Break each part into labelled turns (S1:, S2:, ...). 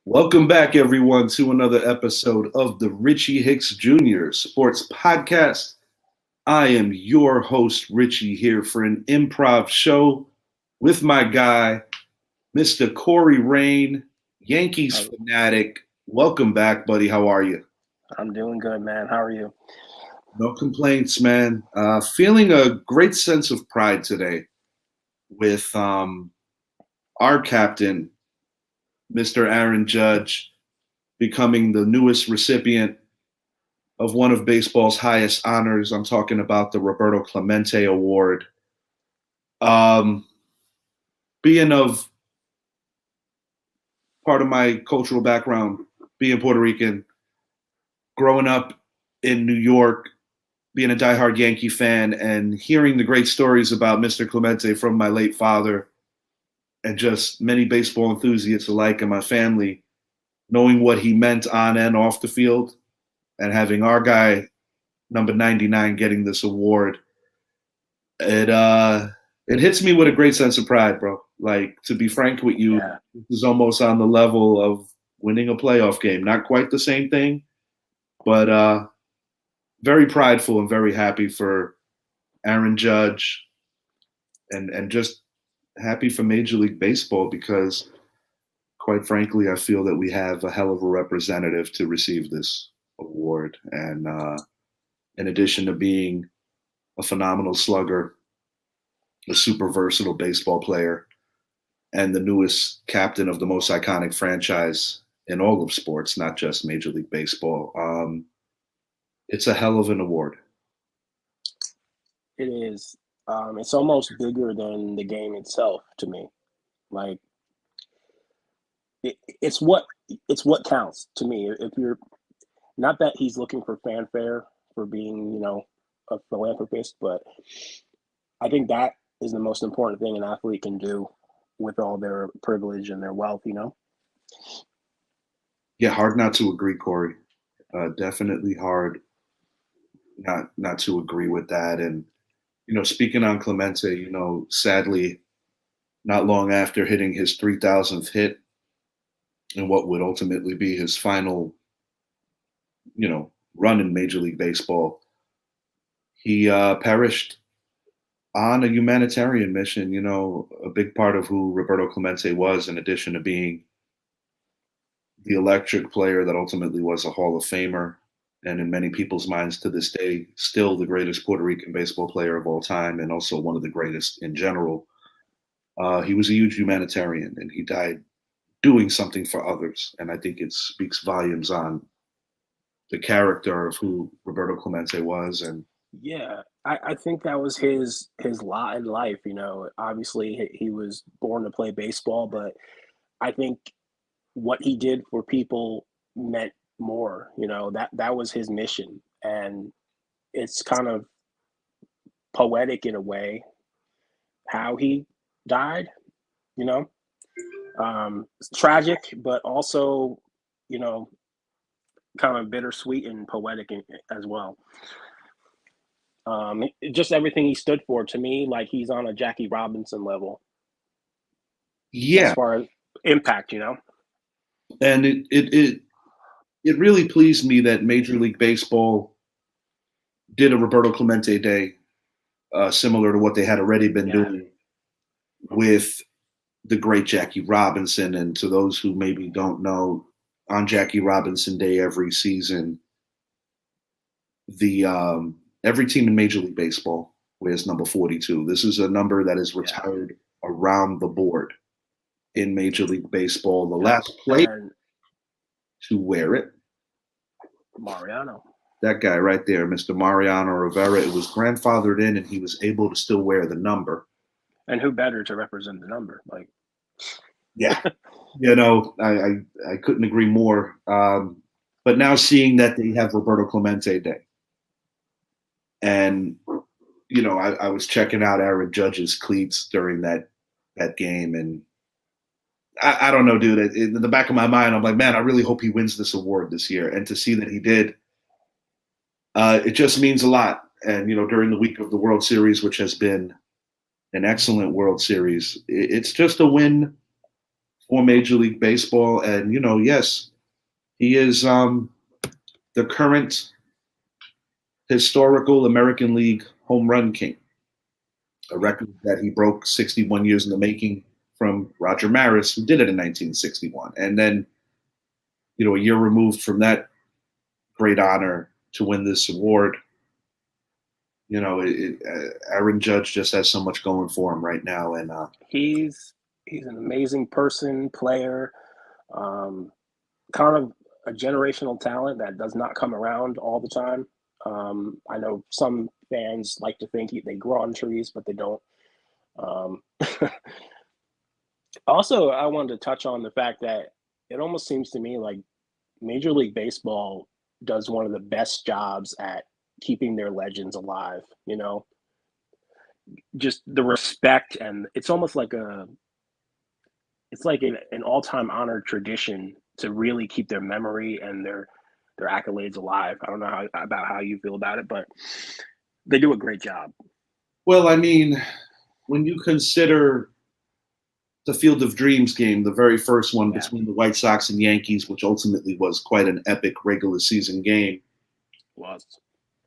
S1: Welcome back, everyone, to another episode of the Richie Hicks Jr. Sports Podcast. I am your host, Richie, here for an improv show with my guy, Mr. Corey Rain, Yankees
S2: Oh,
S1: fanatic. Welcome back, buddy. How are you?
S2: I'm doing good, man. How are you?
S1: No complaints, man. Feeling a great sense of pride today with our captain, Mr. Aaron Judge, becoming the newest recipient of one of baseball's highest honors. I'm talking about the Roberto Clemente Award. Um, Being of part of my cultural background, being Puerto Rican, growing up in New York, being a diehard Yankee fan, and hearing the great stories about Mr. Clemente from my late father and just many baseball enthusiasts alike in my family, knowing what he meant on and off the field, and having our guy, number 99, getting this award, it it hits me with a great sense of pride, bro. Like, to be frank with you,
S2: Yeah,
S1: this is almost on the level of winning a playoff game. Not quite the same thing, but very prideful and very happy for Aaron Judge, and just happy for Major League Baseball because, quite frankly, I feel that we have a hell of a representative to receive this award. And in addition to being a phenomenal slugger, a super versatile baseball player, and the newest captain of the most iconic franchise in all of sports, not just Major League Baseball. It's a hell of an award.
S2: it is. It's almost bigger than the game itself to me. Like it, it's what it's what counts to me. If you're not that he's looking for fanfare for being, a philanthropist, but I think that is the most important thing an athlete can do with all their privilege and their wealth.
S1: Yeah, hard not to agree, Corey. Definitely hard not to agree with that. And speaking on Clemente, sadly, not long after hitting his 3,000th hit and what would ultimately be his final, run in Major League Baseball, he perished on a humanitarian mission. A big part of who Roberto Clemente was, in addition to being the electric player that ultimately was a Hall of Famer, and in many people's minds to this day, still the greatest Puerto Rican baseball player of all time, and also one of the greatest in general. He was a huge humanitarian, and he died doing something for others. And I think it speaks volumes on the character of who Roberto Clemente was. And
S2: Yeah, I think that was his lot in life. Obviously he was born to play baseball, but I think what he did for people meant more. That was his mission, and it's kind of poetic in a way how he died. You know, it's tragic, but also you know kind of bittersweet and poetic as well. Just everything he stood for to me, like he's on a Jackie Robinson level as
S1: yeah,
S2: far as impact.
S1: and it really pleased me that Major League Baseball did a Roberto Clemente Day, similar to what they had already been
S2: Yeah,
S1: doing with the great Jackie Robinson. And to those who maybe don't know, on Jackie Robinson Day every season, the every team in Major League Baseball wears number 42. This is a number that is
S2: yeah,
S1: retired around the board in Major League Baseball. The
S2: yep.
S1: last player
S2: And
S1: to wear it,
S2: Mariano.
S1: that guy right there, Mr. Mariano Rivera, it was grandfathered in, and he was able to still wear the number.
S2: And who better to represent the number? Like,
S1: Yeah, I couldn't agree more. But now seeing that they have Roberto Clemente Day, and I was checking out Aaron Judge's cleats during that game, and I don't know, dude. In the back of my mind, I'm like, man, I really hope he wins this award this year. And to see that he did, it just means a lot. And during the week of the World Series, which has been an excellent World Series, it's just a win for Major League Baseball. And, yes, he is the current historical American League home run king, a record that he broke 61 years in the making from Roger Maris, who did it in 1961. And then, a year removed from that great honor to win this award, Aaron Judge just has so much going for him right now. And
S2: He's an amazing person, player, um, kind of a generational talent that does not come around all the time. I know some fans like to think they grow on trees, but they don't. Um, Also, I wanted to touch on the fact that it almost seems to me like Major League Baseball does one of the best jobs at keeping their legends alive. Just the respect, and it's like an all time honored tradition to really keep their memory and their accolades alive. I don't know about how you feel about it, but they do a great job.
S1: well, I mean, when you consider the Field of Dreams game, the very first one
S2: Yeah,
S1: between the White Sox and Yankees, which ultimately was quite an epic regular season game.
S2: was.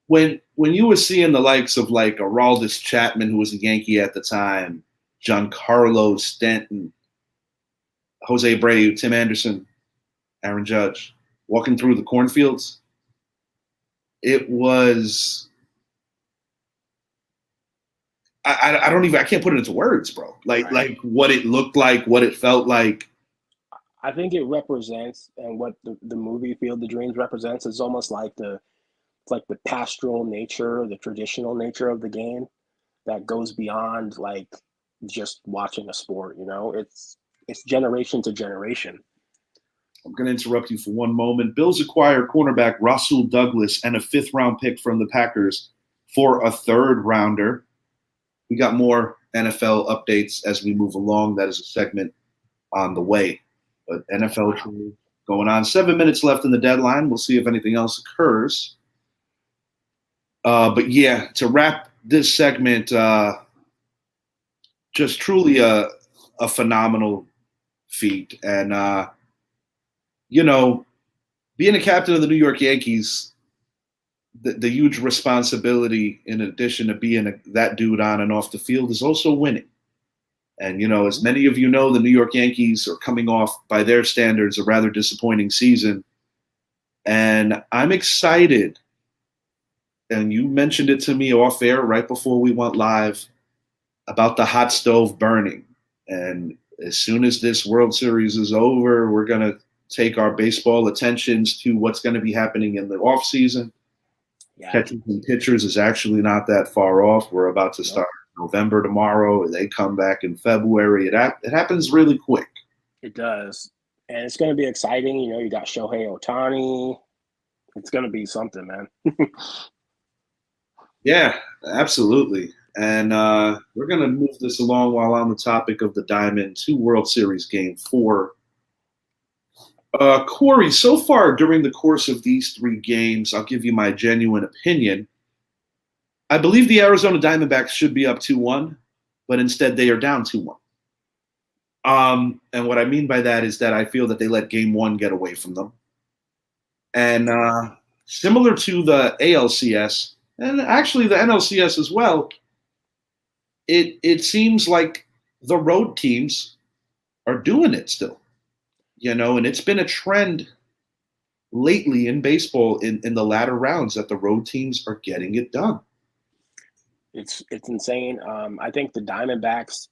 S1: When you were seeing the likes of like Aroldis Chapman, who was a Yankee at the time, Giancarlo Stanton, Jose Abreu, Tim Anderson, Aaron Judge, walking through the cornfields, it was I don't even I can't put it into words, bro.
S2: Right.
S1: Like what it looked like, what it felt like.
S2: I think it represents, and what the movie Field of Dreams represents is almost like the pastoral nature, the traditional nature of the game that goes beyond like just watching a sport. It's generation to generation.
S1: I'm going to interrupt you for one moment. Bills acquire cornerback Rasul Douglas and a fifth round pick from the Packers for a third rounder. We got more NFL updates as we move along. That is a segment on the way. But NFL
S2: Wow.
S1: trade going on. 7 minutes left in the deadline. We'll see if anything else occurs. But yeah, to wrap this segment, just truly a phenomenal feat. And, being a captain of the New York Yankees, the huge responsibility, in addition to being that dude on and off the field, is also winning. And, as
S2: Mm-hmm.
S1: many of you know, the New York Yankees are coming off, by their standards, a rather disappointing season. And I'm excited. And you mentioned it to me off air right before we went live about the hot stove burning. And as soon as this World Series is over, we're going to take our baseball attentions to what's going to be happening in the offseason.
S2: Yeah.
S1: Catchers and pitchers is actually not that far off. We're about to
S2: Nope.
S1: start November tomorrow. They come back in February. It happens really quick.
S2: It does, and it's going to be exciting. You got Shohei Ohtani. It's going to be something, man.
S1: Yeah, absolutely. And we're going to move this along while on the topic of the Diamond 2 World Series Game 4. Corey, so far during the course of these three games, I'll give you my genuine opinion. I believe the Arizona Diamondbacks should be up 2-1, but instead they are down 2-1. And what I mean by that is that I feel that they let game one get away from them. And similar to the ALCS, and actually the NLCS as well, it seems like the road teams are doing it still, and it's been a trend lately in baseball in the latter rounds that the road teams are getting it done.
S2: It's insane. I think the Diamondbacks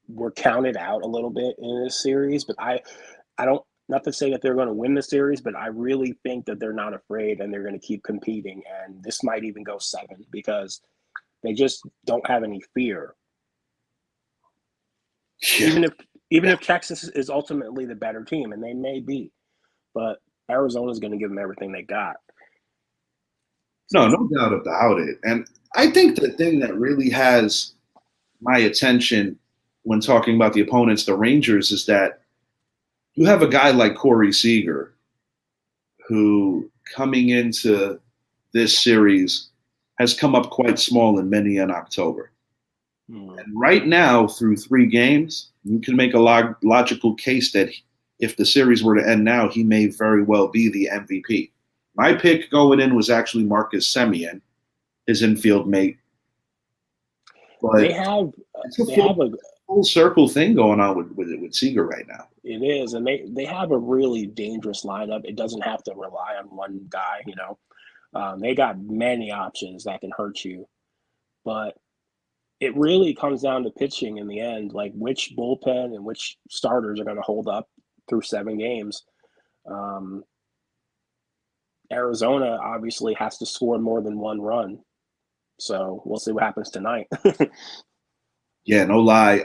S2: were counted out a little bit in this series, but I don't, not to say that they're going to win the series, but I really think that they're not afraid and they're going to keep competing. And this might even go seven because they just don't have any fear.
S1: Yeah.
S2: Even if even if Texas is ultimately the better team, and they may be, but Arizona's going to give them everything they got.
S1: No,
S2: So
S1: no doubt about it. And I think the thing that really has my attention when talking about the opponents, the Rangers, is that you have a guy like Corey Seager who, coming into this series, has come up quite small in many an October.
S2: Hmm.
S1: And right now, through 3 games, you can make a logical case that if the series were to end now, he may very well be the MVP. My pick going in was actually Marcus Semien, his infield mate,
S2: They
S1: but
S2: have
S1: it's a
S2: they have a
S1: full circle thing going on with Seager right now.
S2: it is, and they have a really dangerous lineup. It doesn't have to rely on one guy. They got many options that can hurt you, but it really comes down to pitching in the end, like which bullpen and which starters are going to hold up through 7 games. Um, Arizona obviously has to score more than 1 run, so we'll see what happens tonight.
S1: Yeah, no lie.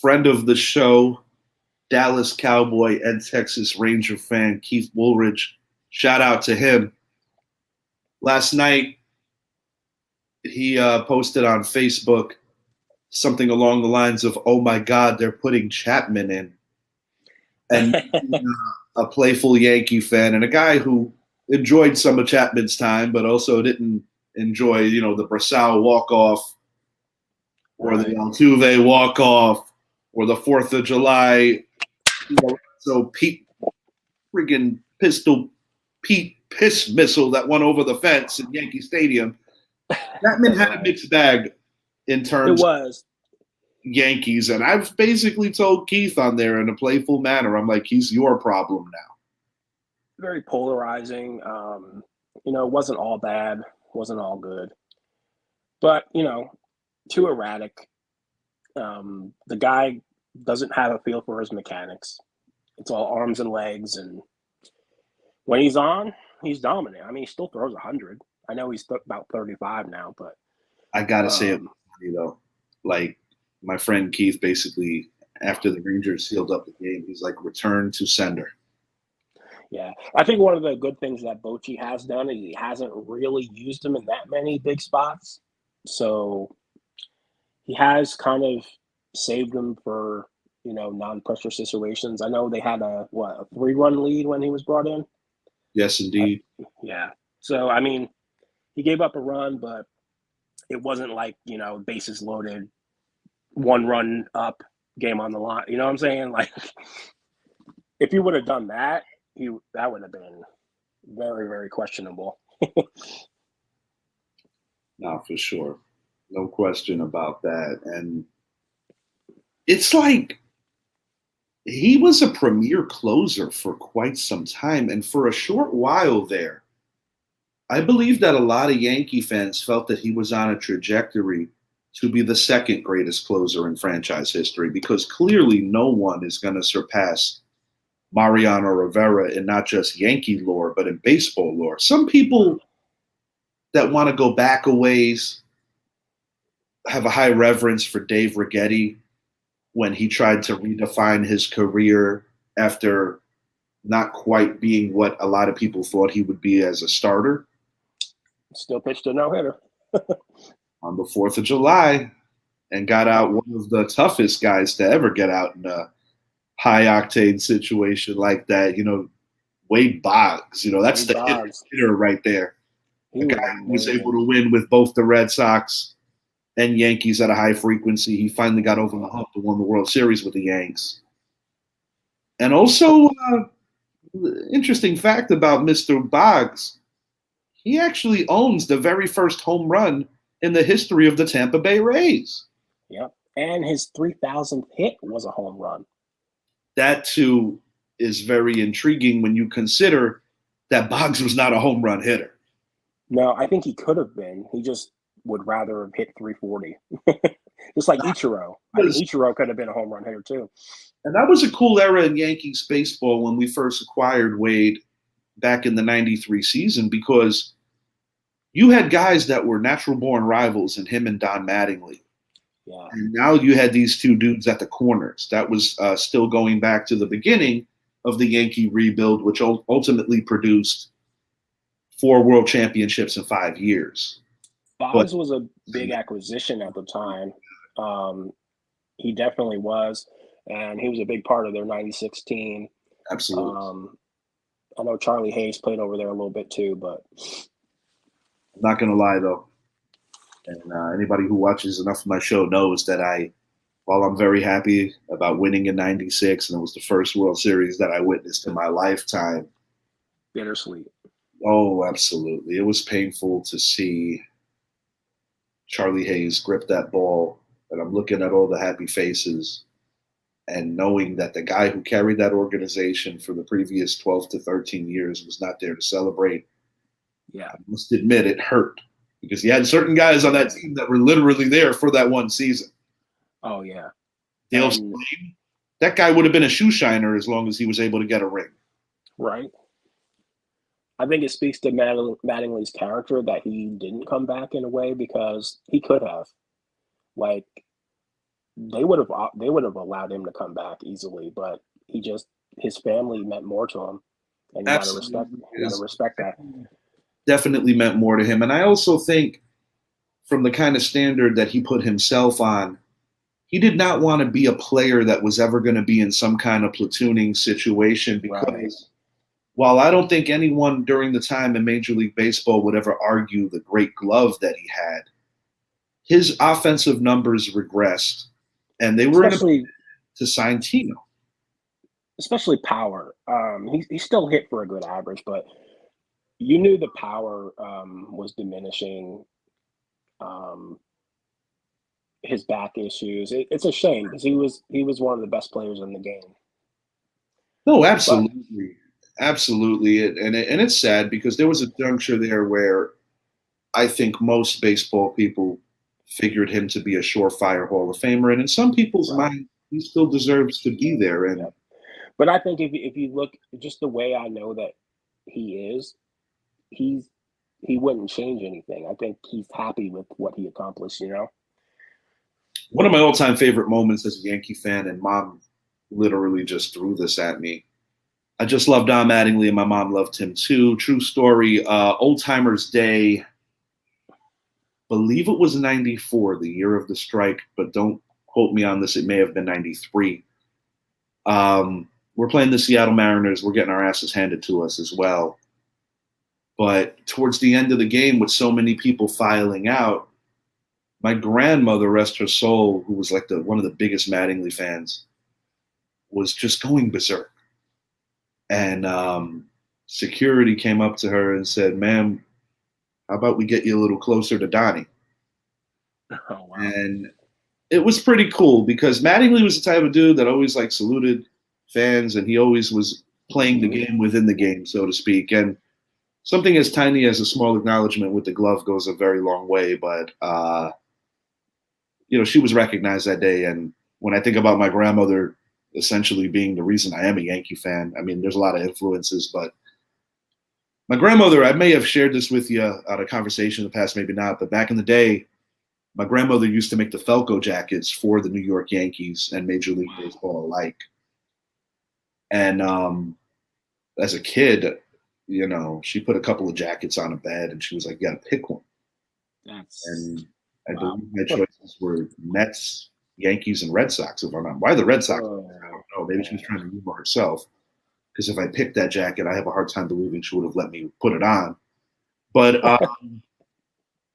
S1: Friend of the show, Dallas Cowboy and Texas Ranger fan Keith Woolridge. Shout out to him. Last night, he posted on Facebook something along the lines of, "Oh my God, they're putting Chapman in." And a playful Yankee fan and a guy who enjoyed some of Chapman's time, but also didn't enjoy, the Brasal walk off or the
S2: Right.
S1: Altuve walk off or the 4th of July. So Pete friggin' Pete piss missile that went over the fence in Yankee Stadium. Chapman had a
S2: Right.
S1: mixed bag in
S2: It
S1: terms of
S2: was
S1: Yankees, and I've basically told Keith on there in a playful manner, I'm like, he's your problem now.
S2: very polarizing. It wasn't all bad, wasn't all good, but too erratic. The guy doesn't have a feel for his mechanics. It's all arms and legs, and when he's on, he's dominant. I mean, he still throws 100. I know he's about 35 now, but
S1: I gotta say it
S2: um,
S1: funny though. Like my friend Keith basically after the Rangers sealed up the game, he's like, return to sender.
S2: yeah, I think one of the good things that Bochy has done is he hasn't really used him in that many big spots. So he has kind of saved them for non-pressure situations. I know they had a 3-run lead when he was brought in.
S1: Yes, indeed.
S2: Yeah. So I mean, he gave up a run, but it wasn't like bases loaded, 1 run up, game on the line. You know what I'm saying? Like if he would have done that, that would have been very very questionable.
S1: No, for sure. No question about that. And it's like he was a premier closer for quite some time. And for a short while there, I believe that a lot of Yankee fans felt that he was on a trajectory to be the second greatest closer in franchise history because clearly no one is going to surpass Mariano Rivera in not just Yankee lore, but in baseball lore. Some people that want to go back a ways have a high reverence for Dave Righetti when he tried to redefine his career after not quite being what a lot of people thought he would be as a starter.
S2: Still pitched a no-hitter
S1: On the 4th of July and got out one of the toughest guys to ever get out in a high octane situation like that. Wade Boggs, that's
S2: Wade
S1: the
S2: Boggs.
S1: hitter right there.
S2: He
S1: A guy
S2: was
S1: who was able
S2: amazing.
S1: to win with both the Red Sox and Yankees at a high frequency. He finally got over the hump to win the World Series with the Yanks. And also, interesting fact about Mr. Boggs, he actually owns the very first home run in the history of the Tampa Bay Rays.
S2: Yep. And his 3,000th hit was a home run.
S1: That too is very intriguing when you consider that Boggs was not a home run hitter.
S2: No, I think he could have been. He just would rather have hit 340. Just like Ichiro. I think Ichiro could have been a home run hitter too.
S1: And that was a cool era in Yankees baseball when we first acquired Wade back in the 93 season because you had guys that were natural born rivals in him and Don Mattingly.
S2: Yeah.
S1: And now you had these two dudes at the corners. That was still going back to the beginning of the Yankee rebuild, which ultimately produced 4 world championships in 5 years. But
S2: Boggs was a big acquisition at the time. He definitely was. And he was a big part of their 96 team.
S1: absolutely.
S2: I know Charlie Hayes played over there a little bit too, but
S1: Not going to lie, though. And anybody who watches enough of my show knows that while I'm very happy about winning in '96, and it was the first World Series that I witnessed in my lifetime.
S2: Bittersweet.
S1: Oh, absolutely. It was painful to see Charlie Hayes grip that ball, and I'm looking at all the happy faces and knowing that the guy who carried that organization for the previous 12 to 13 years was not there to celebrate.
S2: Yeah.
S1: I must admit it hurt because he had certain guys on that team that were literally there for that one season.
S2: Oh yeah.
S1: Dale
S2: And
S1: Slane, that guy would have been a shoe shiner as long as he was able to get a ring.
S2: right. I think it speaks to Mattingly's character that he didn't come back in a way because he could have. Like they would have allowed him to come back easily, but he just his family meant more to him, and you got to respect
S1: Absolutely.
S2: you got to respect that.
S1: Definitely meant more to him. And I also think from the kind of standard that he put himself on, he did not want to be a player that was ever going to be in some kind of platooning situation because
S2: Right.
S1: while I don't think anyone during the time in Major League Baseball would ever argue the great glove that he had, his offensive numbers regressed, and they were in a
S2: Especially
S1: to sign Tino.
S2: especially power. He still hit for a good average, but you knew the power was diminishing. Um, his back issues. It's a shame because he was one of the best players in the game.
S1: No,
S2: But
S1: absolutely, absolutely, and it's sad because there was a juncture there where I think most baseball people figured him to be a surefire Hall of Famer, and in some people's
S2: right,
S1: mind, he still deserves to be there. And
S2: yeah. But I think if you look just the way I know that he is, he's he wouldn't change anything. I think he's happy with what he accomplished. You know.
S1: one of my all-time favorite moments as a Yankee fan, and mom literally just threw this at me. I just love Don Mattingly, and my mom loved him too. True story. Old Timers Day, believe it was '94, the year of the strike, but don't quote me on this. It may have been '93. We're playing the Seattle Mariners. We're getting our asses handed to us as well. But towards the end of the game, with so many people filing out, my grandmother, rest her soul, who was like one of the biggest Mattingly fans, was just going berserk. And security came up to her and said, "Ma'am, how about we get you a little closer to Donnie?"
S2: Oh wow.
S1: And it was pretty cool because Mattingly was the type of dude that always like saluted fans, and he always was playing the
S2: Hmm.
S1: game within the game, so to speak. And something as tiny as a small acknowledgement with the glove goes a very long way. But she was recognized that day. And when I think about my grandmother essentially being the reason I am a Yankee fan, I mean, there's a lot of influences, but my grandmother, I may have shared this with you at a conversation in the past, maybe not, but back in the day, my grandmother used to make the Felco jackets for the New York Yankees and Major League Baseball alike. And as a kid, she put a couple of jackets on a bed and she was like, "You got to pick one."
S2: That's
S1: And I
S2: wow.
S1: believe my choices were Mets, Yankees, and Red Sox. If I'm not, why the Red Sox? I
S2: Oh
S1: don't know. Maybe she was
S2: man.
S1: trying to humor herself. Because if I picked that jacket, I have a hard time believing she would have let me put it on. But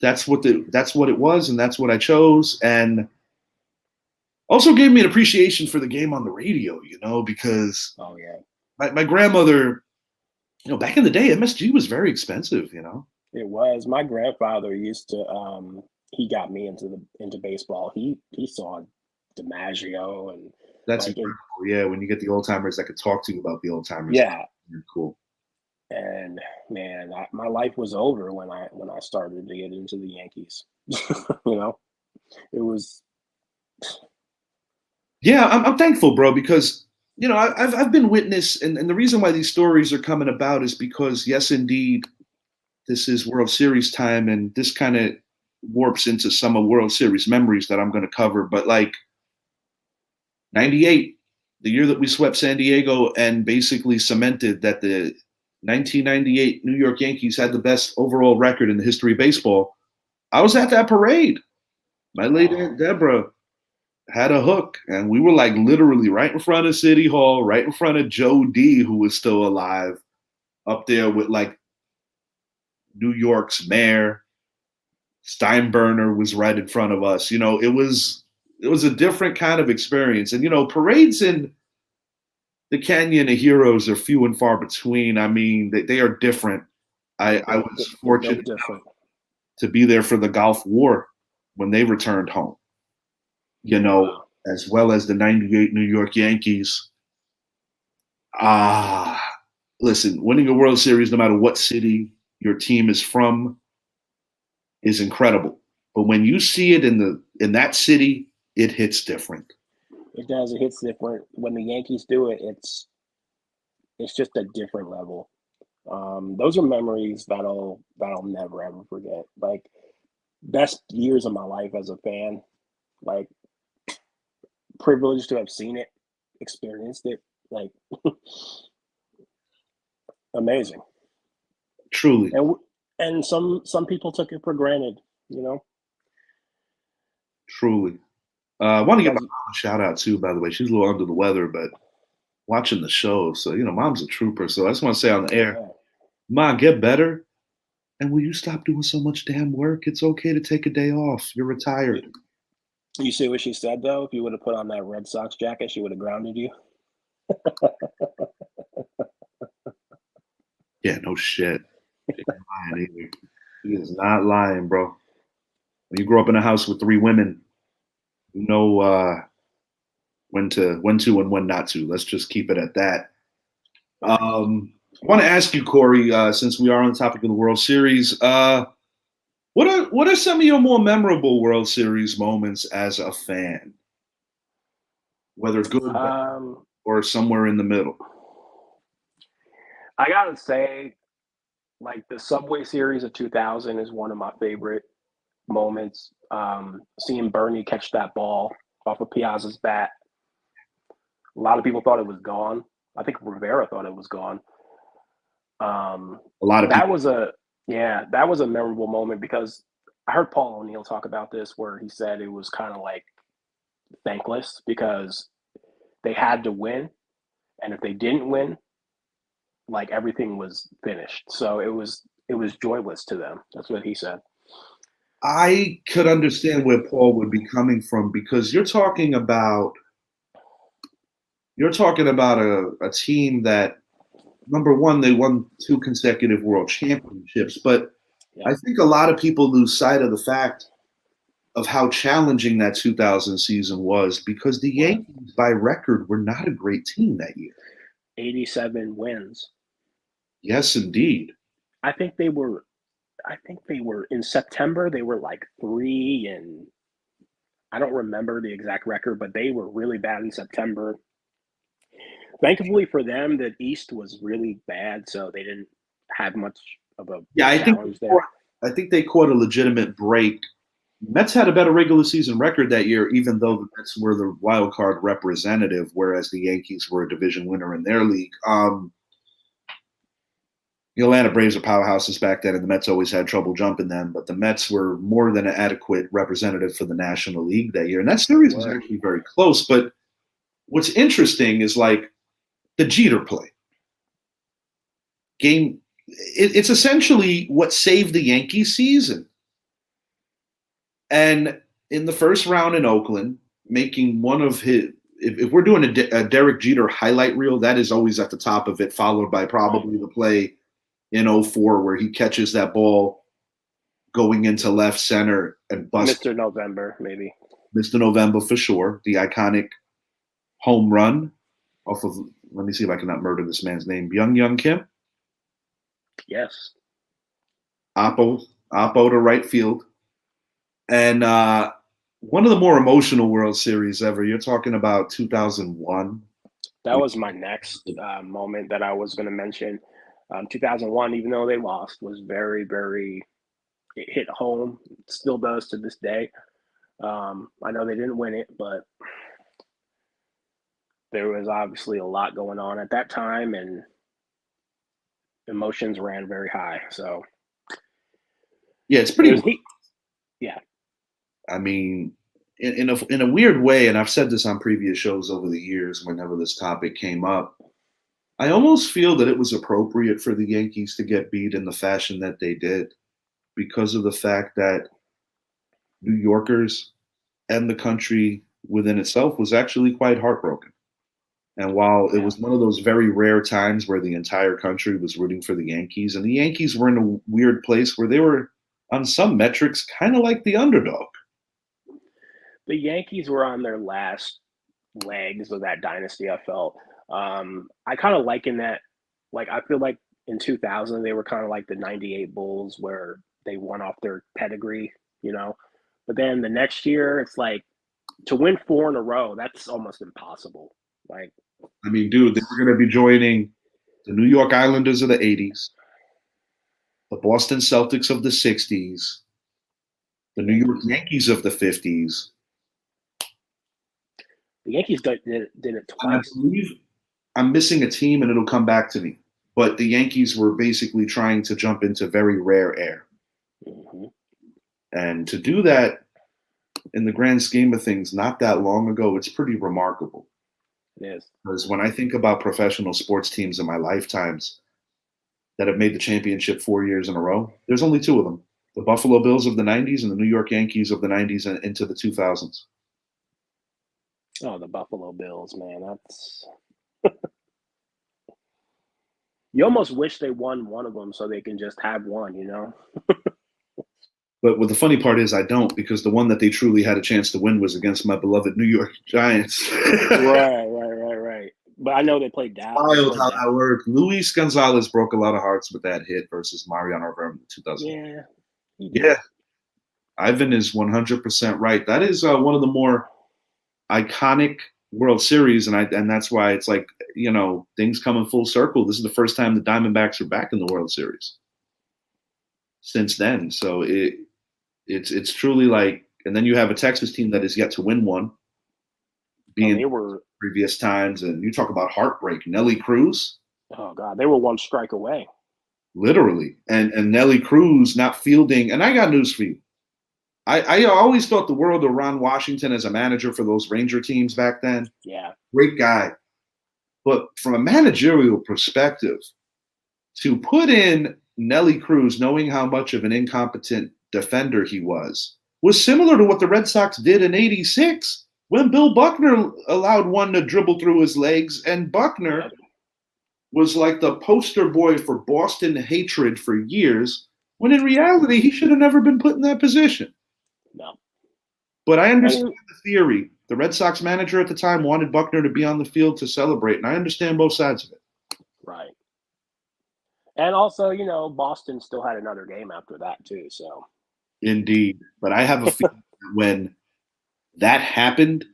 S1: that's what it was, and that's what I chose, and also gave me an appreciation for the game on the radio. Because
S2: Oh yeah.
S1: my grandmother, back in the day, MSG was very expensive.
S2: It was. My grandfather used to he got me into baseball. He saw DiMaggio and
S1: That's
S2: like it
S1: incredible. Yeah, when you get the old timers that could talk to you about the old timers, it's
S2: yeah.
S1: really cool.
S2: And man, my life was over when I started to get into the Yankees. you know, it was
S1: Yeah, I'm thankful, bro, because I've been witness, and the reason why these stories are coming about is because yes, indeed, this is World Series time, and this kind of warps into some of World Series memories that I'm going to cover. But like '98, the year that we swept San Diego and basically cemented that the 1998 New York Yankees had the best overall record in the history of baseball, I was at that parade. My late
S2: oh,
S1: Aunt Deborah had a hook, and we were like literally right in front of City Hall, right in front of Joe D, who was still alive, up there with like New York's mayor, Steinbrenner was right in front of us. It was a different kind of experience. And parades in the Canyon of Heroes are few and far between. I mean, they are different. I was
S2: They're built
S1: fortunate
S2: different.
S1: to be there for the Gulf War when they returned home,
S2: Wow.
S1: as well as the 98 New York Yankees. Ah, listen, winning a World Series, no matter what city your team is from, is incredible. But when you see it in that city, it hits different.
S2: It does. It hits different. When the Yankees do it, it's just a different level. Those are memories that'll never ever forget. Like best years of my life as a fan. Like privileged to have seen it, experienced it. Like amazing.
S1: Truly,
S2: And and some people took it for granted. You know,
S1: truly. I want to give my
S2: because
S1: mom a shout out too, by the way. She's a little under the weather, but watching the show. So, mom's a trooper. So I just want to say on the air,
S2: yeah.
S1: Mom, get better. And will you stop doing so much damn work? It's okay to take a day off. You're retired.
S2: You see what she said though? If you would have put on that Red Sox jacket, she would have grounded you.
S1: Yeah, no shit. She ain't lying either. She is not lying, bro. When you grow up in a house with three women, you know when to and when not to. Let's just keep it at that. I want to ask you, Corey, since we are on the topic of the World Series, what are some of your more memorable World Series moments as a fan, whether good, bad,
S2: Um,
S1: or somewhere in the middle?
S2: I gotta say, like the Subway Series of 2000 is one of my favorite moments. Seeing Bernie catch that ball off of Piazza's bat. A lot of people thought it was gone. I think Rivera thought it was gone. Um,
S1: A lot of
S2: that
S1: people.
S2: was a yeah, that was a memorable moment because I heard Paul O'Neill talk about this where he said it was kind of like thankless because they had to win, and if they didn't win, like everything was finished. So it was joyless to them. That's what he said.
S1: I could understand where Paul would be coming from because you're talking about a team that number one, they won two consecutive world championships, but
S2: Yeah.
S1: I think a lot of people lose sight of the fact of how challenging that 2000 season was because the
S2: What?
S1: Yankees, by record, were not a great team that year.
S2: 87 wins.
S1: Yes, indeed.
S2: I think they were I think they were in September they were like 3 and I don't remember the exact record, but they were really bad in September. Thankfully for them, the East was really bad, so they didn't have much of a
S1: Yeah, I think
S2: challenge there.
S1: I think they caught a legitimate break. Mets had a better regular season record that year, even though the Mets were the wild card representative, whereas the Yankees were a division winner in their league. The Atlanta Braves are powerhouses back then, and the Mets always had trouble jumping them. But the Mets were more than an adequate representative for the National League that year, and that
S2: They
S1: series was
S2: were.
S1: actually very close. But what's interesting is like the Jeter play game. It's essentially what saved the Yankees season. And in the first round in Oakland, making one of his, if we're doing a Derek Jeter highlight reel, that is always at the top of it, followed by
S2: Right.
S1: probably the play in '04 where he catches that ball going into left center and busts
S2: Mr. November, maybe.
S1: Mr. November for sure. The iconic home run off of, let me see if I cannot murder this man's name, Young Kim.
S2: Yes.
S1: Oppo, Oppo to right field. And one of the more emotional World Series ever. You're talking about 2001.
S2: That was my next moment that I was going to mention. 2001, even though they lost, was very, very, it hit home. It still does to this day. I know they didn't win it, but there was obviously a lot going on at that time, and emotions ran very high. So
S1: Yeah, it's
S2: it
S1: pretty.
S2: was he. Yeah.
S1: I mean, in a weird way, and I've said this on previous shows over the years. Whenever this topic came up, I almost feel that it was appropriate for the Yankees to get beat in the fashion that they did because of the fact that New Yorkers and the country within itself was actually quite heartbroken. And while it
S2: Yeah.
S1: was one of those very rare times where the entire country was rooting for the Yankees, and the Yankees were in a weird place where they were, on some metrics, kind of like the underdog.
S2: The Yankees were on their last legs of that dynasty, I felt. I kind of liken that, like, I feel like in 2000, they were kind of like the 98 Bulls where they won off their pedigree, you know? But then the next year, it's like to win four in a row, that's almost impossible. Like,
S1: I mean, dude, they
S2: it's,
S1: were going to be joining the New York Islanders of the 80s, the Boston Celtics of the 60s, the New York
S2: Yankees.
S1: Yankees of the 50s.
S2: The Yankees did it
S1: And I
S2: twice.
S1: believe I'm missing a team and it'll come back to me. But the Yankees were basically trying to jump into very rare air.
S2: Mm-hmm.
S1: And to do that in the grand scheme of things not that long ago, it's pretty remarkable.
S2: It is.
S1: Because when I think about professional sports teams in my lifetimes that have made the championship 4 years in a row, there's only two of them: the Buffalo Bills of the 90s and the New York Yankees of the 90s and into the 2000s.
S2: Oh, the Buffalo Bills, man. That's you almost wish they won one of them so they can just have one, you know?
S1: But what the funny part is, I don't, because the one that they truly had a chance to win was against my beloved New York Giants.
S2: Right. But I know they played Dallas.
S1: Wild how that worked. Luis Gonzalez broke a lot of hearts with that hit versus Mariano Rivera in 2000.
S2: Yeah.
S1: Yeah, Ivan is 100% right. That is one of the more iconic World Series, and that's why it's like, things come in full circle. This is the first time the Diamondbacks are back in the World Series since then. So it's truly like, and then you have a Texas team that is yet to win one, being
S2: they were
S1: previous times, and you talk about heartbreak. Nelly Cruz,
S2: oh god, they were one strike away.
S1: literally, and Nelly Cruz not fielding. And I got news for you. I always thought the world of Ron Washington as a manager for those Ranger teams back then.
S2: Yeah.
S1: Great guy. But from a managerial perspective, to put in Nelly Cruz, knowing how much of an incompetent defender he was similar to what the Red Sox did in '86 when Bill Buckner allowed one to dribble through his legs, and Buckner was like the poster boy for Boston hatred for years, when in reality, he should have never been put in that position.
S2: No.
S1: But I understand the theory. The Red Sox manager at the time wanted Buckner to be on the field to celebrate, and I understand both sides of it.
S2: Right. And also, Boston still had another game after that too. So
S1: Indeed. But I have a feeling that when that happened,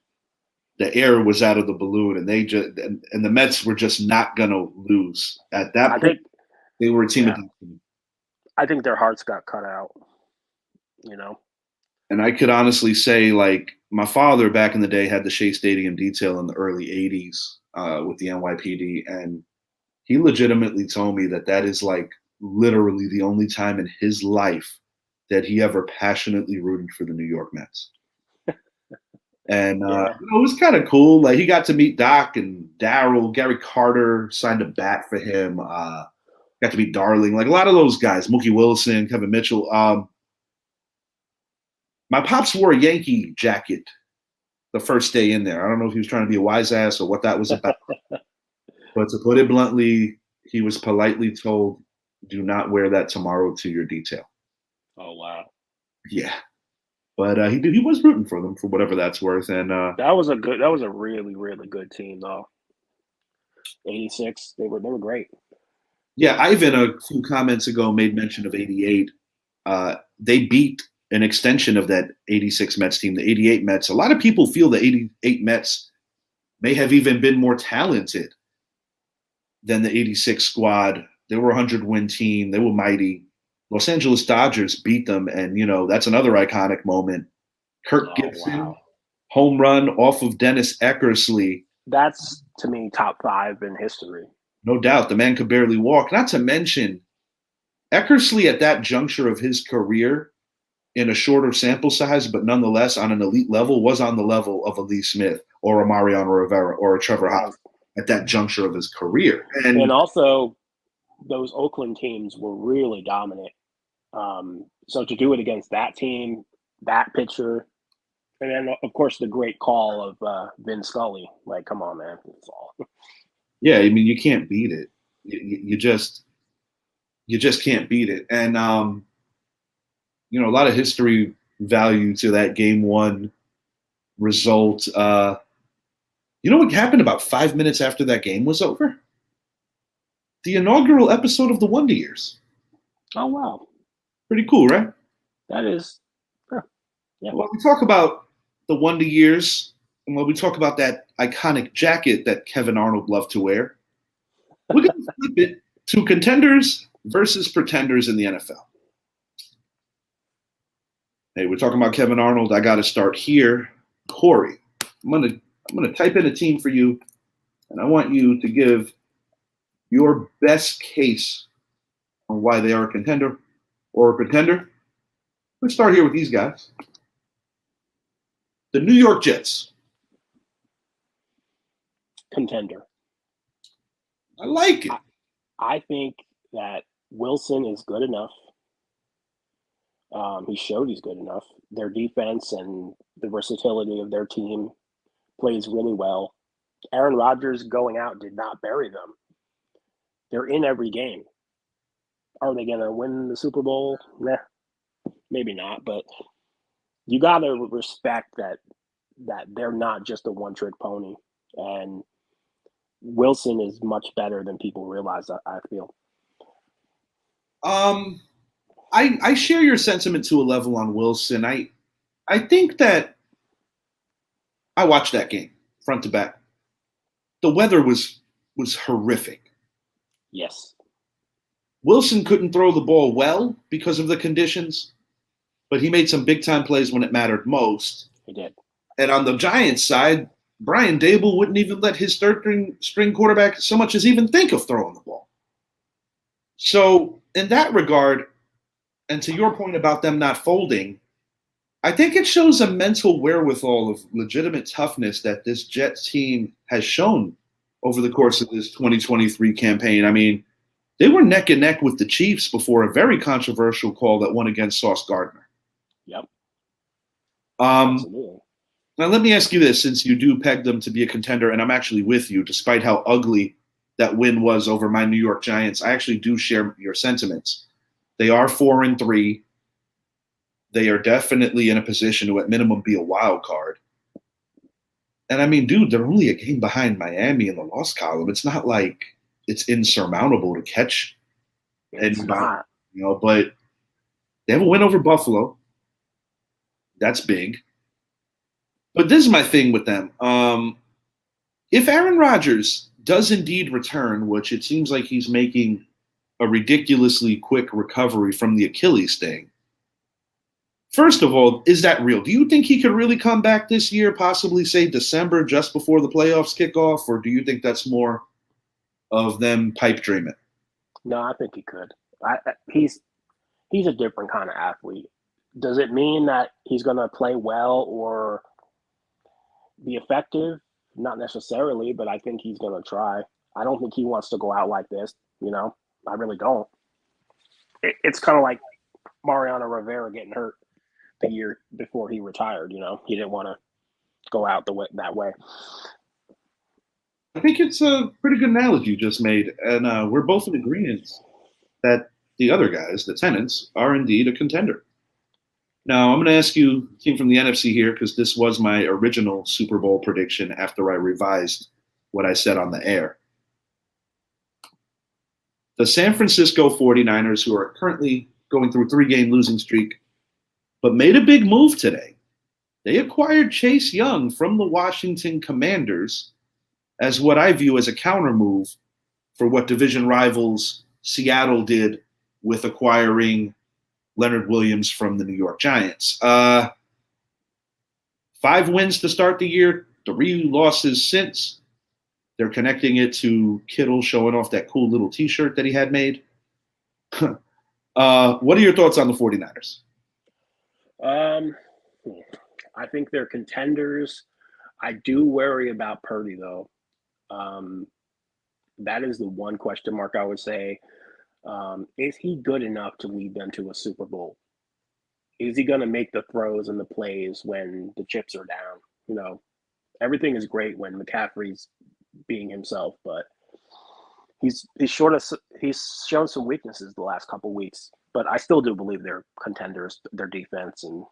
S1: the air was out of the balloon, and and the Mets were just not gonna lose. At that point, they were a team of destiny.
S2: I think their hearts got cut out.
S1: And I could honestly say, like, my father back in the day had the Shea Stadium detail in the early '80s with the NYPD, and he legitimately told me that is like literally the only time in his life that he ever passionately rooted for the New York Mets. And it was kind of cool. Like, he got to meet Doc and Darryl. Gary Carter signed a bat for him. Got to meet Darling. Like, a lot of those guys, Mookie Wilson, Kevin Mitchell. My pops wore a Yankee jacket the first day in there. I don't know if he was trying to be a wise ass or what that was about. But to put it bluntly, he was politely told, do not wear that tomorrow to your detail.
S2: Oh, wow.
S1: Yeah. But he was rooting for them for whatever that's worth. And
S2: that was a really, really good team though. '86, they were great.
S1: Yeah, Ivan a few comments ago made mention of '88. They beat an extension of that '86 Mets team, the '88 Mets. A lot of people feel the '88 Mets may have even been more talented than the '86 squad. They were a 100-win team. They were mighty. Los Angeles Dodgers beat them, and that's another iconic moment. Kirk Gibson, home run off of Dennis Eckersley.
S2: That's, to me, top 5 in history.
S1: No doubt. The man could barely walk. Not to mention, Eckersley at that juncture of his career, in a shorter sample size, but nonetheless on an elite level, was on the level of a Lee Smith or a Mariano Rivera or a Trevor Hoffman at that juncture of his career.
S2: And also, those Oakland teams were really dominant. So to do it against that team, that pitcher, and then of course the great call of Vin Scully. Like, come on, man, that's all.
S1: Yeah, I mean, you can't beat it. You just can't beat it. And a lot of history value to that game one result. You know what happened about 5 minutes after that game was over? The inaugural episode of the Wonder Years.
S2: Oh wow,
S1: Pretty cool, right?
S2: that is, huh, yeah.
S1: Well, we talk about the Wonder Years, and when we talk about that iconic jacket that Kevin Arnold loved to wear, we're going to flip it to contenders versus pretenders in the NFL. Hey, we're talking about Kevin Arnold. I got to start here. Corey, I'm gonna type in a team for you, and I want you to give your best case on why they are a contender or a pretender. Let's start here with these guys. The New York Jets.
S2: Contender.
S1: I like it.
S2: I think that Wilson is good enough. He showed he's good enough. Their defense and the versatility of their team plays really well. Aaron Rodgers going out did not bury them. They're in every game. Are they going to win the Super Bowl? Nah, maybe not. But you got to respect that they're not just a one-trick pony. And Wilson is much better than people realize, I feel.
S1: Um, I share your sentiment to a level on Wilson. I think that I watched that game front to back. The weather was horrific.
S2: Yes,
S1: Wilson couldn't throw the ball well because of the conditions, but he made some big time plays when it mattered most.
S2: he did.
S1: And on the Giants side, Brian Dable wouldn't even let his third string quarterback so much as even think of throwing the ball. So, in that regard, and to your point about them not folding, I think it shows a mental wherewithal of legitimate toughness that this Jets team has shown over the course of this 2023 campaign. I mean, they were neck and neck with the Chiefs before a very controversial call that won against Sauce Gardner.
S2: Yep,
S1: Um,
S2: absolutely.
S1: Now, let me ask you this, since you do peg them to be a contender, and I'm actually with you, despite how ugly that win was over my New York Giants. I actually do share your sentiments. They are 4-3. They are definitely in a position to, at minimum, be a wild card. And I mean, dude, they're only a game behind Miami in the loss column. It's not like it's insurmountable to catch
S2: It's
S1: anybody,
S2: not.
S1: but they have a win over Buffalo. That's big. But this is my thing with them. If Aaron Rodgers does indeed return, which it seems like he's making a ridiculously quick recovery from the Achilles thing, first of all, is that real? Do you think he could really come back this year, possibly say December, just before the playoffs kick off? Or do you think that's more of them pipe dreaming?
S2: No, I think he could. He's a different kind of athlete. Does it mean that he's going to play well or be effective? Not necessarily, but I think he's going to try. I don't think he wants to go out like this. I really don't. It's kind of like Mariano Rivera getting hurt the year before he retired. He didn't want to go out that way.
S1: I think it's a pretty good analogy you just made. And we're both in agreement that the other guys, the Tenants, are indeed a contender. Now, I'm going to ask you, team from the NFC here, because this was my original Super Bowl prediction after I revised what I said on the air. The San Francisco 49ers, who are currently going through a 3-game losing streak, but made a big move today. They acquired Chase Young from the Washington Commanders as what I view as a counter move for what division rivals Seattle did with acquiring Leonard Williams from the New York Giants. 5 wins to start the year, 3 losses since. They're connecting it to Kittle showing off that cool little T-shirt that he had made. What are your thoughts on the 49ers?
S2: I think they're contenders. I do worry about Purdy, though. That is the one question mark I would say. Is he good enough to lead them to a Super Bowl? is he going to make the throws and the plays when the chips are down? You know, everything is great when McCaffrey's being himself, but he's shown some weaknesses the last couple weeks. But I still do believe they're contenders. Their defense, and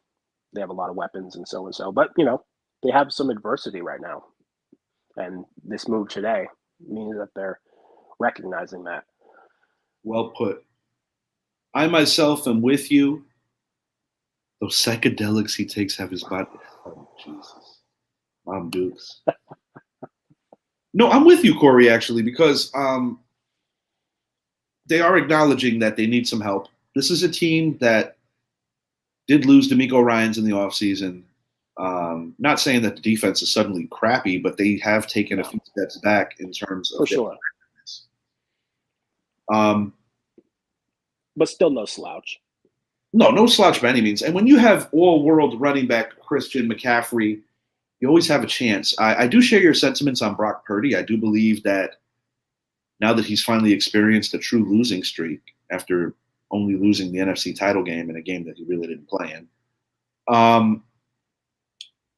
S2: they have a lot of weapons and so and so. But they have some adversity right now, and this move today means that they're recognizing that.
S1: Well put. I myself am with you. Those psychedelics he takes have his body. Oh, Jesus. Mom Dukes. No, I'm with you, Corey, actually, because they are acknowledging that they need some help. This is a team that did lose D'Amico Ryans in the offseason. Not saying that the defense is suddenly crappy, but they have taken a few steps back in terms of
S2: for sure. But still no slouch.
S1: No slouch by any means. And when you have all-world running back Christian McCaffrey, you always have a chance. I do share your sentiments on Brock Purdy. I do believe that now that he's finally experienced a true losing streak after only losing the NFC title game in a game that he really didn't play in,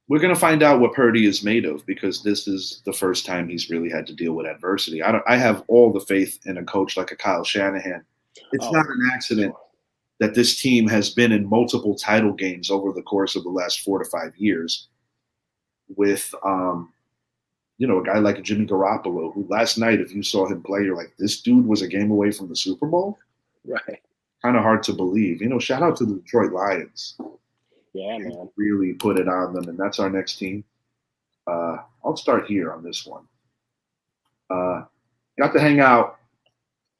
S1: we're going to find out what Purdy is made of, because this is the first time he's really had to deal with adversity. I have all the faith in a coach like a Kyle Shanahan. It's not an accident that this team has been in multiple title games over the course of the last 4 to 5 years with, a guy like Jimmy Garoppolo, who last night, if you saw him play, you're like, this dude was a game away from the Super Bowl?
S2: Right.
S1: Kind of hard to believe. Shout out to the Detroit Lions.
S2: Yeah, man.
S1: Really put it on them, and that's our next team. I'll start here on this one. Got to hang out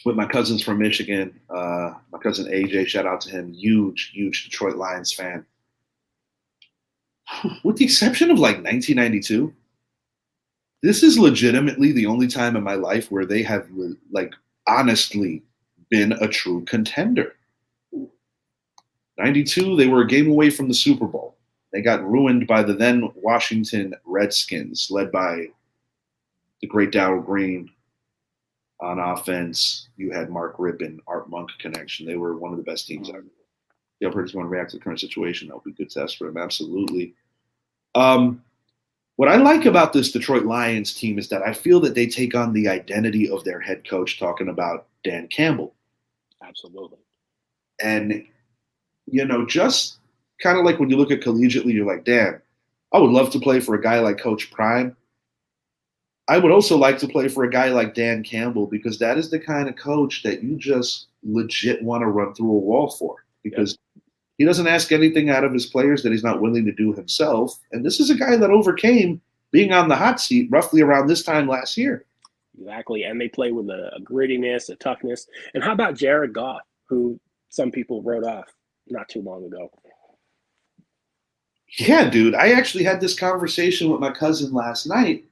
S1: with my cousins from Michigan. My cousin AJ, shout out to him, huge Detroit Lions fan. With the exception of like 1992, this is legitimately the only time in my life where they have like honestly been a true contender. 92, they were a game away from the Super Bowl. They got ruined by the then Washington Redskins, led by the great Darryl Green. On offense, you had Mark Rippon, Art Monk connection. They were one of the best teams ever. The Albertans want to react to the current situation. That would be a good test for them, absolutely. What I like about this Detroit Lions team is that I feel that they take on the identity of their head coach, talking about Dan Campbell.
S2: Absolutely.
S1: And, just kind of like when you look at collegiately, you're like, damn, I would love to play for a guy like Coach Prime. I would also like to play for a guy like Dan Campbell, because that is the kind of coach that you just legit want to run through a wall for, because he doesn't ask anything out of his players that he's not willing to do himself. And this is a guy that overcame being on the hot seat roughly around this time last year.
S2: Exactly. And they play with a grittiness, a toughness. And how about Jared Goff, who some people wrote off not too long ago?
S1: Yeah, dude. I actually had this conversation with my cousin last night,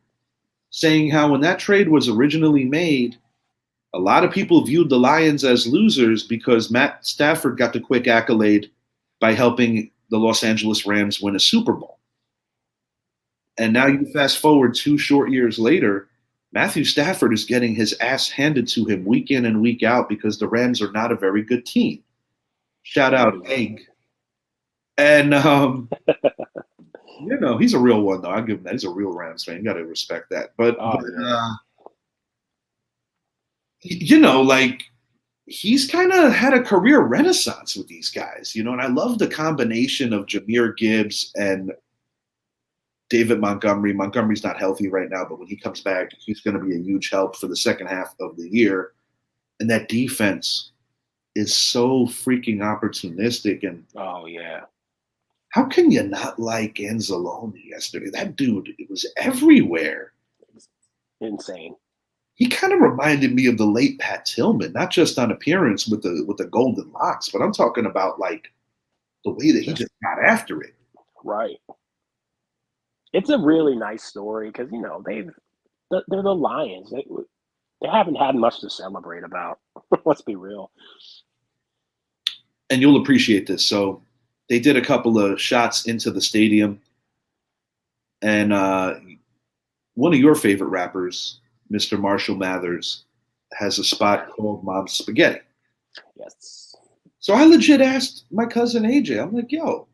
S1: saying how when that trade was originally made, a lot of people viewed the Lions as losers because Matt Stafford got the quick accolade by helping the Los Angeles Rams win a Super Bowl. And now you fast forward 2 short years later, Matthew Stafford is getting his ass handed to him week in and week out because the Rams are not a very good team. Shout out Egg. And, he's a real one, though. I'll give him that. He's a real Rams fan. You got to respect that. But he's kind of had a career renaissance with these guys, and I love the combination of Jahmyr Gibbs and David Montgomery. Montgomery's not healthy right now, but when he comes back, he's going to be a huge help for the second half of the year. And that defense is so freaking opportunistic. And how can you not like Anzalone yesterday? That dude, it was everywhere.
S2: Insane.
S1: He kind of reminded me of the late Pat Tillman, not just on appearance with the golden locks, but I'm talking about like the way that he just got after it.
S2: Right. It's a really nice story because they're the Lions. They haven't had much to celebrate about. Let's be real.
S1: And you'll appreciate this. So they did a couple of shots into the stadium, and one of your favorite rappers, Mr. Marshall Mathers, has a spot called Mom's Spaghetti.
S2: Yes.
S1: So I legit asked my cousin AJ, I'm like, yo,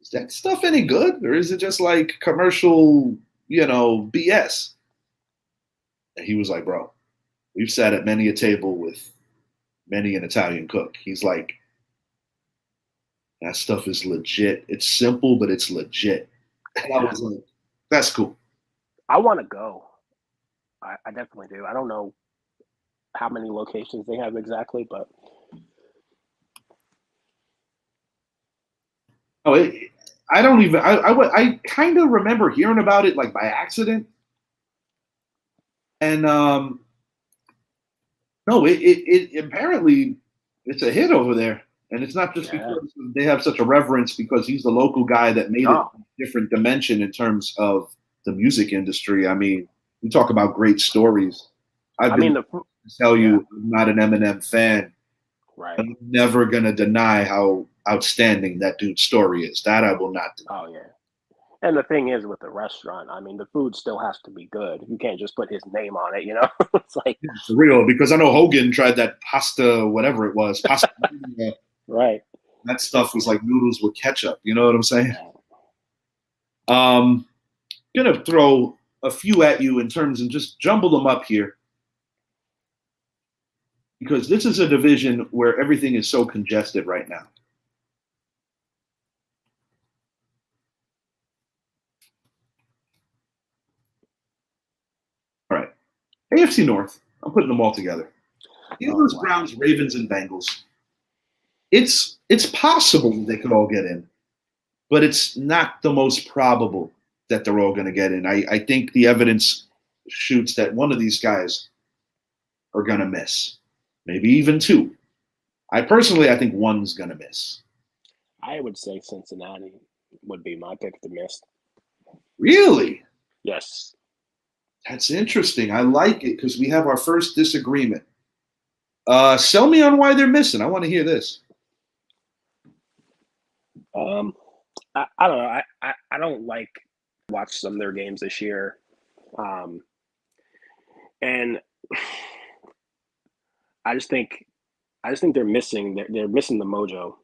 S1: is that stuff any good? Or is it just like commercial, BS? And he was like, bro, we've sat at many a table with many an Italian cook. He's like, that stuff is legit. It's simple, but it's legit. And I
S2: Yeah.
S1: was like, that's cool.
S2: I want to go. I definitely do. I don't know how many locations they have exactly, but
S1: Oh, I don't even. I kind of remember hearing about it like by accident, and no, it apparently it's a hit over there, and it's not just
S2: yeah.
S1: because they have such a reverence because he's the local guy that made it
S2: No,
S1: a different dimension in terms of the music industry. I mean, we talk about great stories. I've
S2: I
S1: been
S2: mean
S1: to tell
S2: yeah,
S1: you, I'm not an Eminem fan.
S2: right.
S1: I'm never gonna deny how outstanding that dude's story is. That I will not deny.
S2: Oh yeah. And the thing is with the restaurant, I mean, the food still has to be good. You can't just put his name on it, you know? It's like,
S1: Yeah, for real, because I know Hogan tried that pasta, whatever it was, pasta.
S2: right.
S1: That stuff was like noodles with ketchup. You know what I'm saying?
S2: Yeah.
S1: Um, gonna throw a few at you in terms and just jumble them up here because this is a division where everything is so congested right now. All right, AFC North. I'm putting them all together.
S2: Oh,
S1: Steelers,
S2: wow.
S1: Browns, Ravens, and Bengals. It's possible that they could all get in, but it's not the most probable that they're all going to get in. I think the evidence shoots that one of these guys are going to miss, maybe even two. I think one's going to miss.
S2: I would say Cincinnati would be my pick to miss.
S1: Really?
S2: Yes.
S1: That's interesting. I like it because we have our first disagreement. Sell me on why they're missing. I want to hear this.
S2: Um, I don't know. I don't like watch some of their games this year. Um, and I just think they're missing they're missing the mojo.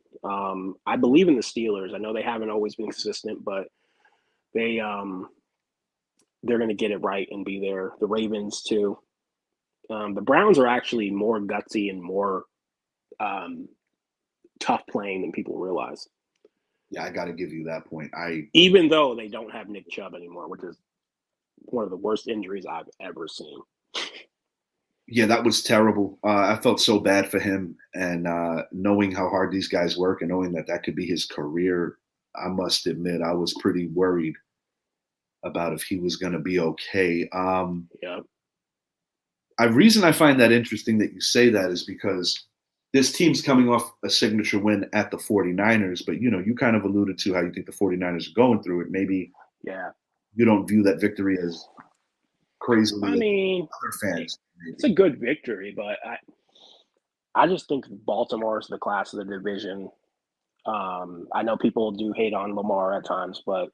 S2: I believe in the Steelers. I know they haven't always been consistent, but they they're going to get it right and be there. The Ravens too. The Browns are actually more gutsy and more um, tough playing than people realize.
S1: Yeah, I got to give you that point.
S2: Even though they don't have Nick Chubb anymore, which is one of the worst injuries I've ever seen.
S1: Yeah, that was terrible. I felt so bad for him, and knowing how hard these guys work, and knowing that that could be his career, I must admit I was pretty worried about if he was going to be okay.
S2: Yeah,
S1: A reason I find that interesting that you say that is because this team's coming off a signature win at the 49ers, but you kind of alluded to how you think the 49ers are going through it. Maybe
S2: yeah.
S1: you don't view that victory as crazily
S2: I
S1: as
S2: mean,
S1: other fans.
S2: it's a
S1: Maybe.
S2: good victory, but I just think Baltimore is the class of the division. I know people do hate on Lamar at times, but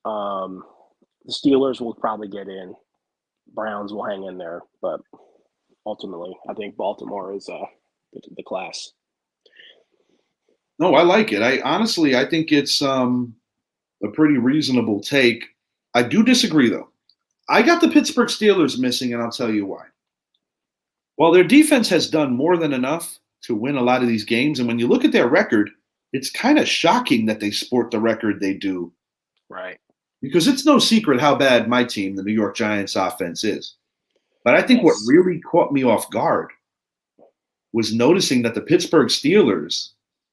S2: um, the Steelers will probably get in. Browns will hang in there, but ultimately, I think Baltimore is the class.
S1: No, I like it. I think it's a pretty reasonable take. I do disagree though. I got the Pittsburgh Steelers missing, and I'll tell you why. While their defense has done more than enough to win a lot of these games, and when you look at their record, it's kind of shocking that they sport the record they do
S2: Right.
S1: because it's no secret how bad my team, the New York Giants offense is. But I think what
S2: Yes.
S1: really caught me off guard was noticing that the Pittsburgh Steelers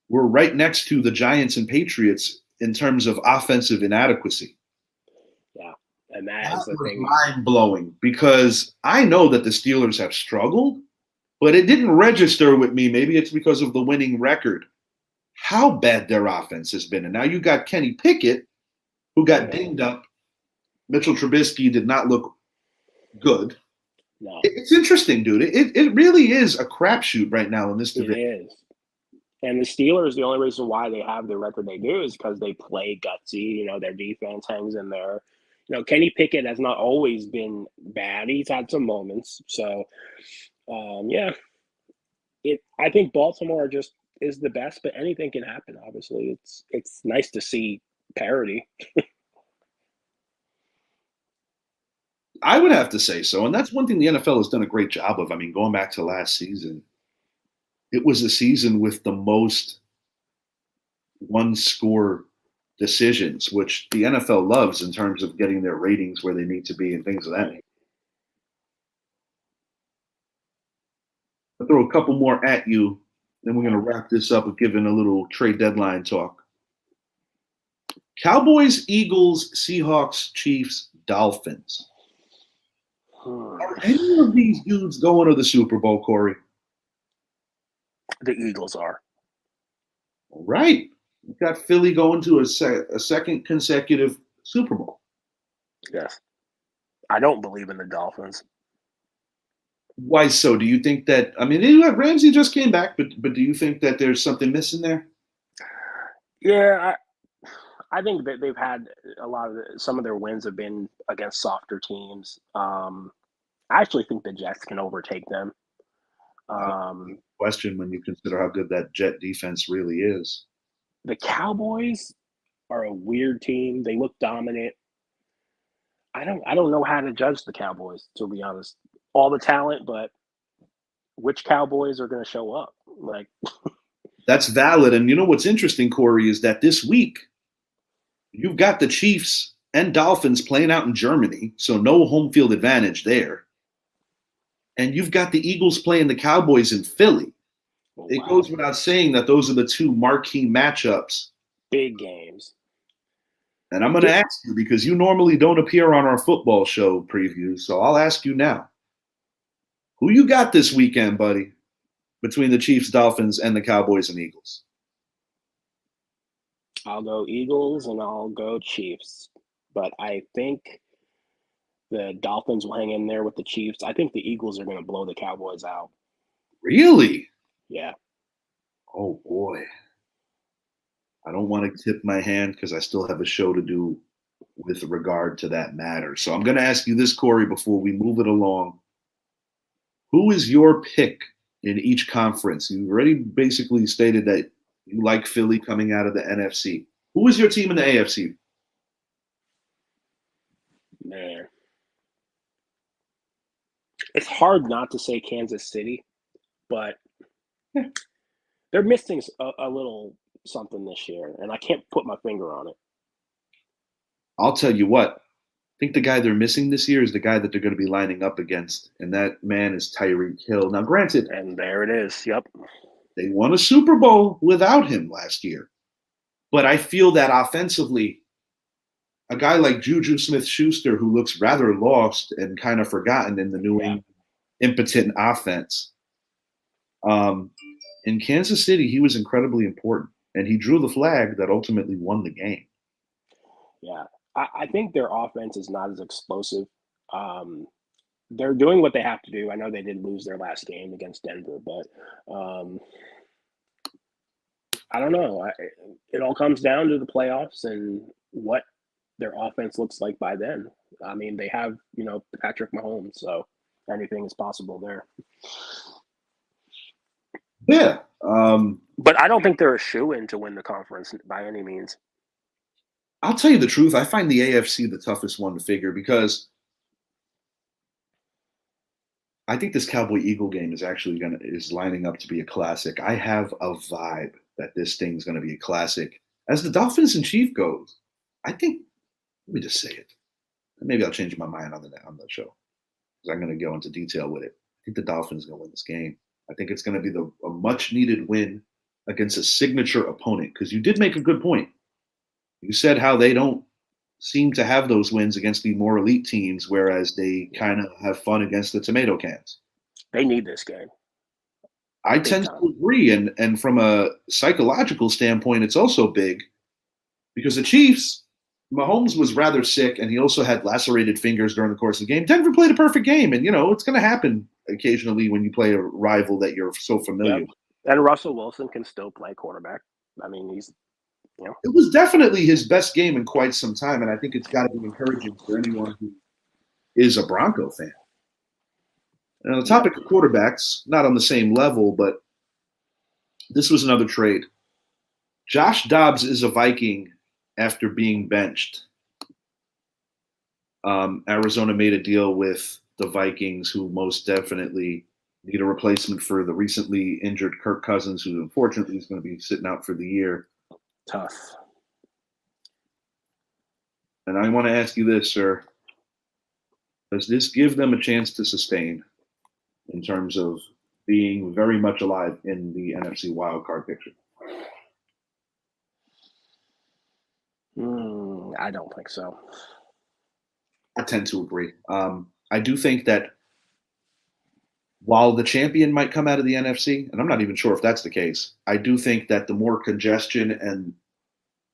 S1: were right next to the Giants and Patriots in terms of offensive inadequacy.
S2: Yeah. And that
S1: That
S2: is the
S1: was
S2: thing.
S1: mind blowing because I know that the Steelers have struggled, but it didn't register with me. Maybe it's because of the winning record, how bad their offense has been. And now you got Kenny Pickett, who got
S2: Yeah.
S1: dinged up. Mitchell Trubisky did not look good.
S2: No,
S1: It's interesting, dude. It really is a crapshoot right now in this
S2: it
S1: division.
S2: is. And the Steelers, the only reason why they have the record they do is because they play gutsy. You know, their defense hangs in there. You know, Kenny Pickett has not always been bad. He's had some moments. So, yeah, I think Baltimore just is the best, but anything can happen. Obviously, it's nice to see parity.
S1: I would have to say so, and that's one thing the NFL has done a great job of. I mean, going back to last season, it was a season with the most one-score decisions, which the NFL loves in terms of getting their ratings where they need to be and things of that nature. I'll throw a couple more at you, then we're going to wrap this up with giving a little trade deadline talk. Cowboys, Eagles, Seahawks, Chiefs, Dolphins. Are any of these dudes going to the Super Bowl, Corey?
S2: The Eagles are.
S1: All right. We've got Philly going to a second consecutive Super Bowl.
S2: Yes. I don't believe in the Dolphins.
S1: Why so? Do you think that, I mean, Ramsey just came back, but do you think that there's something missing there?
S2: Yeah, I think that they've had some of their wins have been against softer teams. I actually think the Jets can overtake them.
S1: Question when you consider how good that Jet defense really is.
S2: The Cowboys are a weird team. They look dominant. I don't know how to judge the Cowboys, to be honest. All the talent, but which Cowboys are going to show up? Like,
S1: that's valid. And you know what's interesting, Corey, is that this week you've got the Chiefs and Dolphins playing out in Germany, so no home field advantage there. And you've got the Eagles playing the Cowboys in Philly. Oh, wow. It goes without saying that those are the two marquee matchups.
S2: Big games.
S1: And I'm going to ask you, because you normally don't appear on our football show previews, so I'll ask you now. Who you got this weekend, buddy, between the Chiefs, Dolphins, and the Cowboys and Eagles?
S2: I'll go Eagles and I'll go Chiefs. But I think the Dolphins will hang in there with the Chiefs. I think the Eagles are going to blow the Cowboys out.
S1: Really?
S2: Yeah.
S1: Oh, boy. I don't want to tip my hand because I still have a show to do with regard to that matter. So I'm going to ask you this, Corey, before we move it along. Who is your pick in each conference? You already basically stated that you like Philly coming out of the NFC. Who is your team in the AFC?
S2: Man. It's hard not to say Kansas City, but they're missing a little something this year, and I can't put my finger on it.
S1: I'll tell you what. I think the guy they're missing this year is the guy that they're going to be lining up against, and that man is Tyreek Hill. Now, granted,
S2: and there it is. Yep.
S1: They won a Super Bowl without him last year. But I feel that offensively, a guy like Juju Smith-Schuster, who looks rather lost and kind of forgotten in the New England impotent offense, in Kansas City, he was incredibly important, and he drew the flag that ultimately won the game.
S2: Yeah. I think their offense is not as explosive. They're doing what they have to do. I know they did lose their last game against Denver, but I don't know. It all comes down to the playoffs and what their offense looks like by then. I mean, they have, Patrick Mahomes, so anything is possible there.
S1: Yeah.
S2: But I don't think they're a shoo-in to win the conference by any means.
S1: I'll tell you the truth. I find the AFC the toughest one to figure because I think this Cowboy-Eagle game is lining up to be a classic. I have a vibe that this thing's going to be a classic. As the Dolphins and Chiefs goes, I think, let me just say it. Maybe I'll change my mind on the show because I'm going to go into detail with it. I think the Dolphins are going to win this game. I think it's going to be a much-needed win against a signature opponent because you did make a good point. You said how they don't seem to have those wins against the more elite teams, whereas they kind of have fun against the tomato cans.
S2: They need this game.
S1: I tend to agree. And from a psychological standpoint, it's also big because the Chiefs, Mahomes was rather sick, and he also had lacerated fingers during the course of the game. Denver played a perfect game, and, it's going to happen occasionally when you play a rival that you're so familiar with.
S2: And Russell Wilson can still play quarterback. I mean, he's
S1: It was definitely his best game in quite some time, and I think it's got to be encouraging for anyone who is a Bronco fan. And on the topic of quarterbacks, not on the same level, but This was another trade. Josh Dobbs is a Viking after being benched. Arizona made a deal with the Vikings, who most definitely need a replacement for the recently injured Kirk Cousins, who unfortunately is going to be sitting out for the year.
S2: Tough.
S1: And I want to ask you this, sir. Does this give them a chance to sustain in terms of being very much alive in the NFC wildcard picture?
S2: I don't think so.
S1: I tend to agree. I do think that while the champion might come out of the NFC, and I'm not even sure if that's the case, I do think that the more congestion and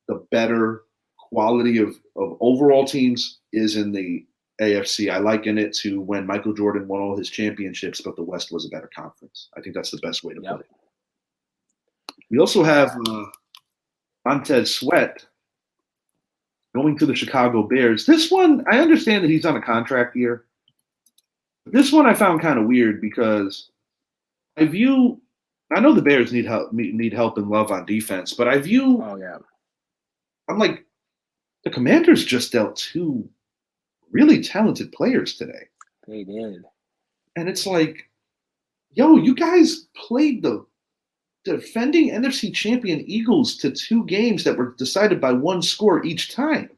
S1: the better quality of overall teams is in the AFC. I liken it to when Michael Jordan won all his championships, but the West was a better conference. I think that's the best way to put it. We also have Montez Sweat going to the Chicago Bears. This one, I understand that he's on a contract year. This one I found kind of weird because I know the Bears need help and love on defense, but I'm like, the Commanders just dealt two really talented players today.
S2: They did.
S1: And it's like, yo, you guys played the defending NFC champion Eagles to 2 games that were decided by 1 score each time.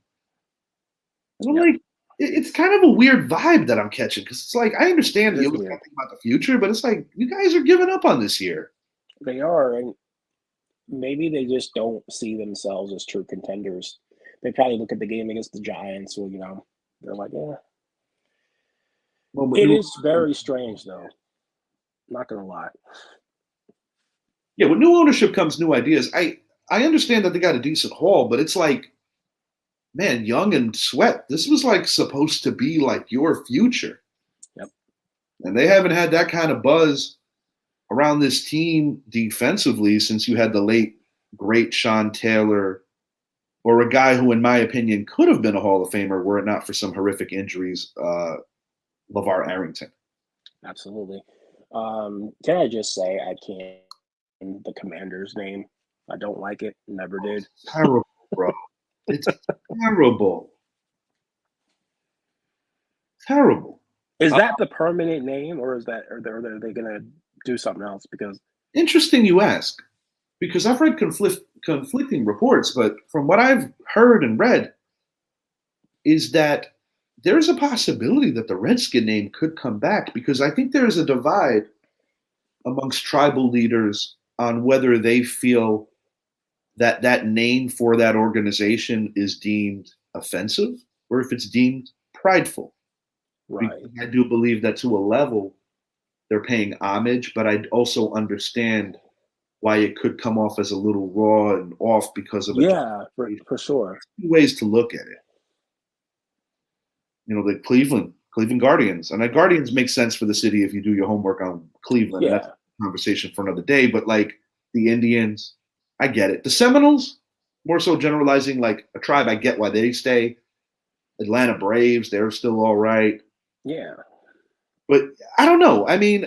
S1: And I'm like, it's kind of a weird vibe that I'm catching because it's like, I understand that you look about the future, but it's like, you guys are giving up on this year.
S2: They are, and maybe they just don't see themselves as true contenders. They probably look at the game against the Giants, or they're like, yeah. Well, it is very strange, though. Not gonna lie.
S1: Yeah, with new ownership comes new ideas. I understand that they got a decent haul, but it's like, man, Young and Sweat, this was like supposed to be like your future.
S2: Yep.
S1: And they haven't had that kind of buzz around this team defensively since you had the late, great Sean Taylor, or a guy who, in my opinion, could have been a Hall of Famer were it not for some horrific injuries, LeVar Arrington.
S2: Absolutely. Can I just say I can't the Commander's name? I don't like it. Never did.
S1: Terrible, bro. It's terrible. Terrible.
S2: Is that the permanent name, or are they gonna do something else? Because
S1: interesting you ask, because I've read conflicting reports, but from what I've heard and read, is that there's a possibility that the Redskin name could come back because I think there's a divide amongst tribal leaders on whether they feel that that name for that organization is deemed offensive or if it's deemed prideful.
S2: Right.
S1: Because I do believe that to a level they're paying homage, but I also understand why it could come off as a little raw and off because of
S2: for sure.
S1: 2 ways to look at it. The Cleveland Guardians, and the Guardians make sense for the city if you do your homework on Cleveland.
S2: Yeah.
S1: That's a conversation for another day. But like the Indians, I get it. The Seminoles, more so generalizing like a tribe, I get why they stay. Atlanta Braves, they're still all right.
S2: Yeah.
S1: But I don't know. I mean,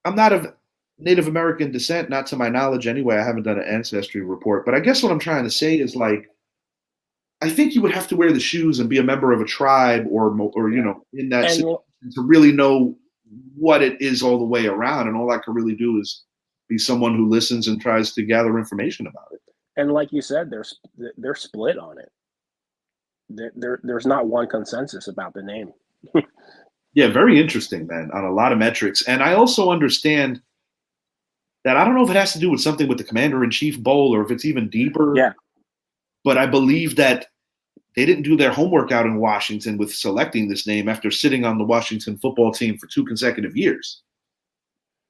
S1: I'm not of Native American descent, not to my knowledge anyway. I haven't done an ancestry report. But I guess what I'm trying to say is like, I think you would have to wear the shoes and be a member of a tribe or in that situation to really know what it is all the way around. And all I can really do is be someone who listens and tries to gather information about it.
S2: And like you said, they're split on it. There's not one consensus about the name.
S1: Yeah, very interesting, man, on a lot of metrics. And I also understand that I don't know if it has to do with something with the Commander-in-Chief Bowl or if it's even deeper.
S2: Yeah.
S1: But I believe that they didn't do their homework out in Washington with selecting this name after sitting on the Washington football team for 2 consecutive years.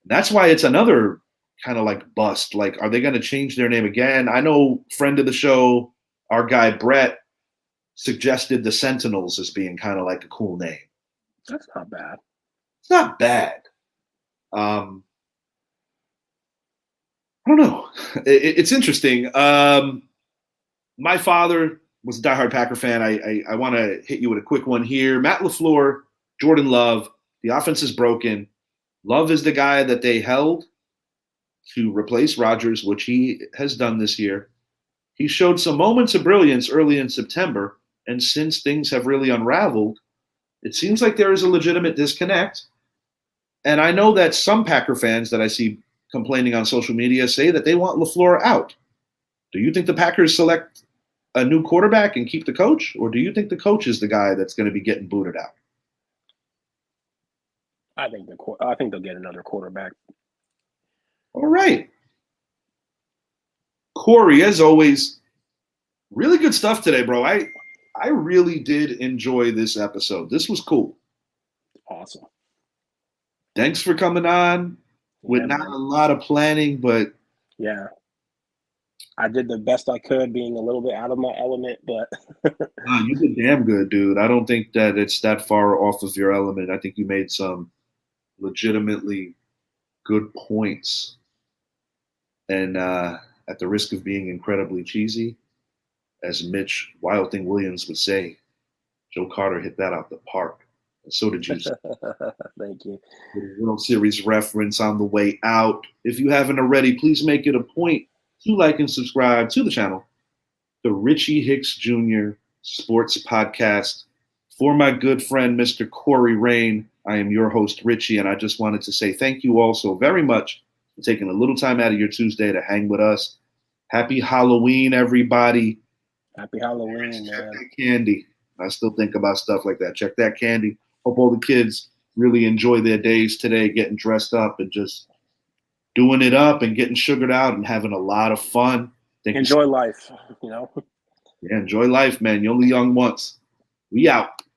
S1: That's why it's another kind of like bust. Like, are they going to change their name again? I know friend of the show, our guy Brett, suggested the Sentinels as being kind of like a cool name.
S2: That's not bad.
S1: It's not bad. I don't know. It's interesting. My father was a diehard Packer fan. I want to hit you with a quick one here. Matt LaFleur, Jordan Love. The offense is broken. Love is the guy that they held. to replace Rodgers, which he has done this year. He showed some moments of brilliance early in September, and since things have really unraveled, it seems like there is a legitimate disconnect. And I know that some Packer fans that I see complaining on social media say that they want LaFleur out. Do you think the Packers select a new quarterback and keep the coach, or do you think the coach is the guy that's going to be getting booted out?
S2: I think they'll get another quarterback.
S1: All right. Corey, as always, really good stuff today, bro. I really did enjoy this episode. This was cool.
S2: Awesome.
S1: Thanks for coming on with not a lot of planning, but
S2: yeah, I did the best I could, being a little bit out of my element, but
S1: you did damn good, dude. I don't think that it's that far off of your element. I think you made some legitimately good points. And at the risk of being incredibly cheesy, as Mitch Wild Thing Williams would say, Joe Carter hit that out the park. And so did you.
S2: Thank you.
S1: World Series reference on the way out. If you haven't already, please make it a point to like and subscribe to the channel, the Richie Hicks Jr. Sports Podcast. For my good friend, Mr. Corey Rain, I am your host, Richie, and I just wanted to say thank you all so very much for taking a little time out of your Tuesday to hang with us. Happy Halloween, everybody.
S2: Happy Halloween, man.
S1: Check that candy. I still think about stuff like that. Check that candy. Hope all the kids really enjoy their days today, getting dressed up and just doing it up and getting sugared out and having a lot of fun.
S2: Enjoy life, you know?
S1: Yeah, enjoy life, man. You're only young once. We out.